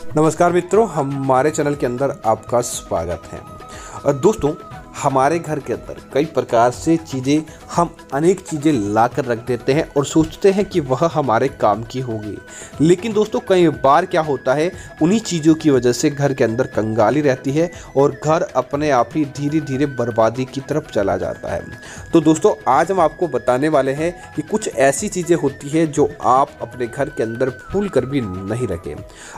नमस्कार मित्रों, हमारे चैनल के अंदर आपका स्वागत है। दोस्तों, हमारे घर के अंदर कई प्रकार से चीज़ें हम अनेक चीज़ें लाकर रख देते हैं और सोचते हैं कि वह हमारे काम की होगी। लेकिन दोस्तों, कई बार क्या होता है, उन्हीं चीज़ों की वजह से घर के अंदर कंगाली रहती है और घर अपने आप ही धीरे धीरे बर्बादी की तरफ चला जाता है। तो दोस्तों, आज हम आपको बताने वाले हैं कि कुछ ऐसी चीज़ें होती हैं जो आप अपने घर के अंदर भूल कर भी नहीं रखें।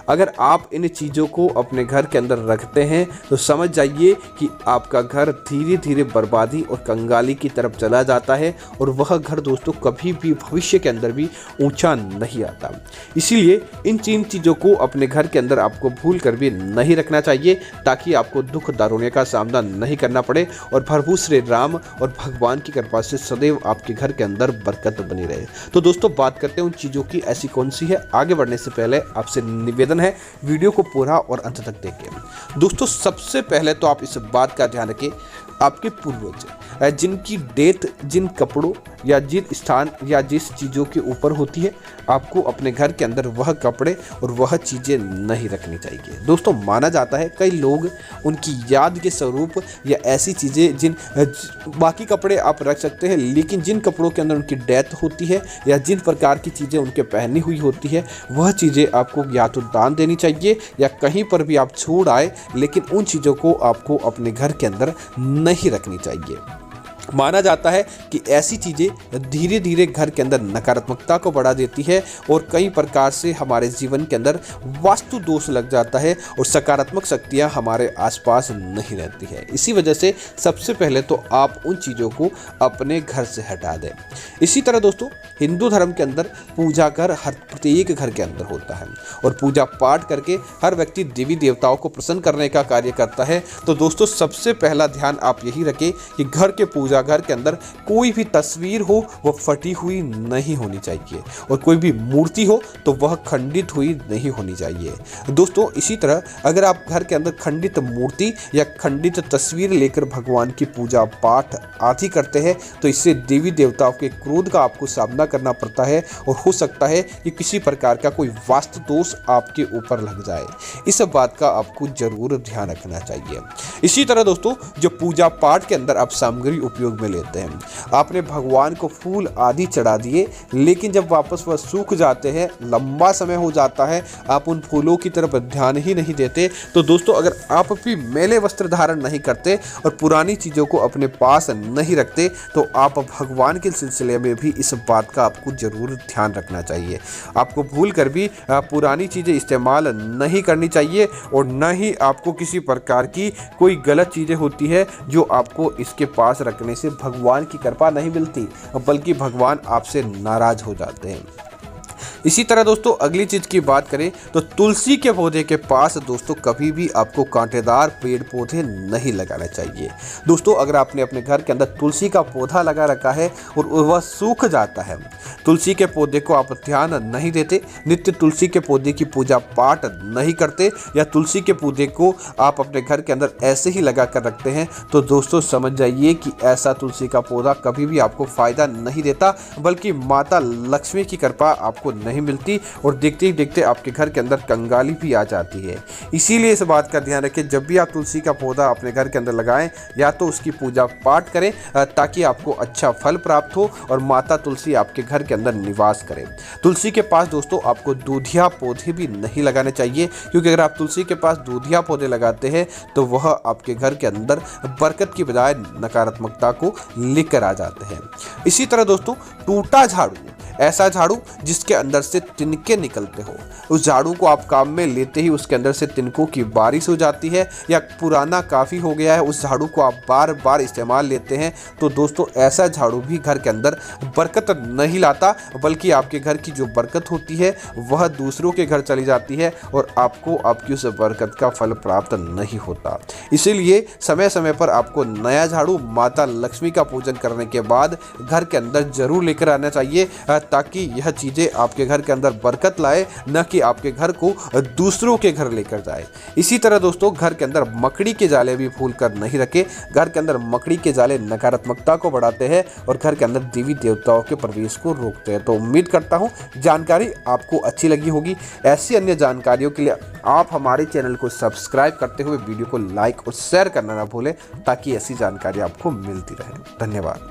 अगर आप इन चीज़ों को अपने घर के अंदर रखते हैं तो समझ जाइए कि आपका घर धीरे धीरे बर्बादी और कंगाली की तरफ चला जाता है और वह घर दोस्तों कभी भी भविष्य के अंदर भी ऊंचा नहीं आता। इसीलिए इन 3 चीज़ों को अपने घर के अंदर आपको भूल कर भी नहीं रखना चाहिए, ताकि आपको दुख दारुण्य का सामना नहीं करना पड़े और प्रभु श्री राम और भगवान की कृपा से सदैव आपके घर के अंदर बरकत बनी रहे। तो दोस्तों, बात करते हैं उन चीज़ों की, ऐसी कौन सी है। आगे बढ़ने से पहले आपसे निवेदन है, वीडियो को पूरा और अंत तक देखें। दोस्तों, सबसे पहले तो आप इस बात का ध्यान रखें, आपके पूर्वज जिनकी डेट जिन कपड़ों या जिन स्थान या जिस चीज़ों के ऊपर होती है, आपको अपने घर के अंदर वह कपड़े और वह चीज़ें नहीं रखनी चाहिए। दोस्तों, माना जाता है कई लोग उनकी याद के स्वरूप या ऐसी चीज़ें जिन बाकी कपड़े आप रख सकते हैं, लेकिन जिन कपड़ों के अंदर उनकी डेथ होती है या जिन प्रकार की चीज़ें उनके पहनी हुई होती है, वह चीज़ें आपको या तो दान देनी चाहिए या कहीं पर भी आप छोड़ आए, लेकिन उन चीज़ों को आपको अपने घर के अंदर नहीं रखनी चाहिए। माना जाता है कि ऐसी चीज़ें धीरे धीरे घर के अंदर नकारात्मकता को बढ़ा देती है और कई प्रकार से हमारे जीवन के अंदर वास्तु दोष लग जाता है और सकारात्मक शक्तियां हमारे आसपास नहीं रहती है। इसी वजह से सबसे पहले तो आप उन चीज़ों को अपने घर से हटा दें। इसी तरह दोस्तों, हिंदू धर्म के अंदर पूजा घर हर प्रत्येक घर के अंदर होता है और पूजा पाठ करके हर व्यक्ति देवी देवताओं को प्रसन्न करने का कार्य करता है। तो दोस्तों, सबसे पहला ध्यान आप यही रखें कि घर के पूजा घर के अंदर कोई भी तस्वीर हो वह फटी हुई नहीं होनी चाहिए और कोई भी मूर्ति हो तो वह खंडित हुई नहीं होनी चाहिए। दोस्तों, इसी तरह अगर आप घर के अंदर खंडित मूर्ति या खंडित तस्वीर लेकर भगवान की पूजा पाठ आदि करते हैं तो इससे देवी देवताओं के क्रोध का आपको सामना करना पड़ता है और हो सकता है कि किसी प्रकार का कोई वास्तु दोष आपके ऊपर लग जाए। इस बात का आपको जरूर ध्यान रखना चाहिए। इसी तरह दोस्तों, जो पूजा पाठ के अंदर आप सामग्री उपयोग में लेते हैं, आपने भगवान को फूल आदि चढ़ा दिए, लेकिन जब वापस वह सूख जाते हैं, लंबा समय हो जाता है, आप उन फूलों की तरफ ध्यान ही नहीं देते, तो दोस्तों अगर आप भी मैले वस्त्र धारण नहीं करते और पुरानी चीज़ों को अपने पास नहीं रखते तो आप भगवान के सिलसिले में भी इस बात का आपको जरूर ध्यान रखना चाहिए। आपको भूल कर भी पुरानी चीज़ें इस्तेमाल नहीं करनी चाहिए और न ही आपको किसी प्रकार की कोई गलत चीज़ें होती है जो आपको इसके पास रखने से भगवान की कृपा नहीं मिलती, बल्कि भगवान आपसे नाराज हो जाते हैं। इसी तरह दोस्तों, अगली चीज़ की बात करें तो तुलसी के पौधे के पास दोस्तों कभी भी आपको कांटेदार पेड़ पौधे नहीं लगाना चाहिए। दोस्तों, अगर आपने अपने घर के अंदर तुलसी का पौधा लगा रखा है और वह सूख जाता है, तुलसी के पौधे को आप ध्यान नहीं देते, नित्य तुलसी के पौधे की पूजा पाठ नहीं करते या तुलसी के पौधे को आप अपने घर के अंदर ऐसे ही लगा कर रखते हैं, तो दोस्तों समझ जाइए कि ऐसा तुलसी का पौधा कभी भी आपको फ़ायदा नहीं देता, बल्कि माता लक्ष्मी की कृपा आपको नहीं मिलती और देखते ही देखते आपके घर के अंदर कंगाली भी आ जाती है। इसीलिए इस बात का ध्यान रखें, जब भी आप तुलसी का पौधा अपने घर के अंदर लगाएं, या तो उसकी पूजा पाठ करें ताकि आपको अच्छा फल प्राप्त हो और माता तुलसी आपके घर के अंदर निवास करें। तुलसी के पास दोस्तों आपको दूधिया पौधे भी नहीं लगाने चाहिए, क्योंकि अगर आप तुलसी के पास दूधिया पौधे लगाते हैं तो वह आपके घर के अंदर बरकत की बजाय नकारात्मकता को लेकर आ जाते हैं। इसी तरह दोस्तों, टूटा झाड़ू, ऐसा झाड़ू जिसके अंदर से तिनके निकलते हो, उस झाड़ू को आप काम में लेते ही उसके अंदर से तिनकों की बारिश हो जाती है या पुराना काफ़ी हो गया है, उस झाड़ू को आप बार बार इस्तेमाल लेते हैं, तो दोस्तों ऐसा झाड़ू भी घर के अंदर बरकत नहीं लाता, बल्कि आपके घर की जो बरकत होती है वह दूसरों के घर चली जाती है और आपको आपकी उस बरकत का फल प्राप्त नहीं होता। इसीलिए समय समय पर आपको नया झाड़ू माता लक्ष्मी का पूजन करने के बाद घर के अंदर जरूर लेकर आना चाहिए, ताकि यह चीज़ें आपके घर के अंदर बरकत लाए, न कि आपके घर को दूसरों के घर लेकर जाए। इसी तरह दोस्तों घर के अंदर मकड़ी के जाले भी भूल कर नहीं रखें। घर के अंदर मकड़ी के जाले नकारात्मकता को बढ़ाते हैं और घर के अंदर देवी देवताओं के प्रवेश को रोकते हैं। तो उम्मीद करता हूँ जानकारी आपको अच्छी लगी होगी। ऐसी अन्य जानकारियों के लिए आप हमारे चैनल को सब्सक्राइब करते हुए वीडियो को लाइक और शेयर करना ना भूलें, ताकि ऐसी जानकारी आपको मिलती रहे। धन्यवाद।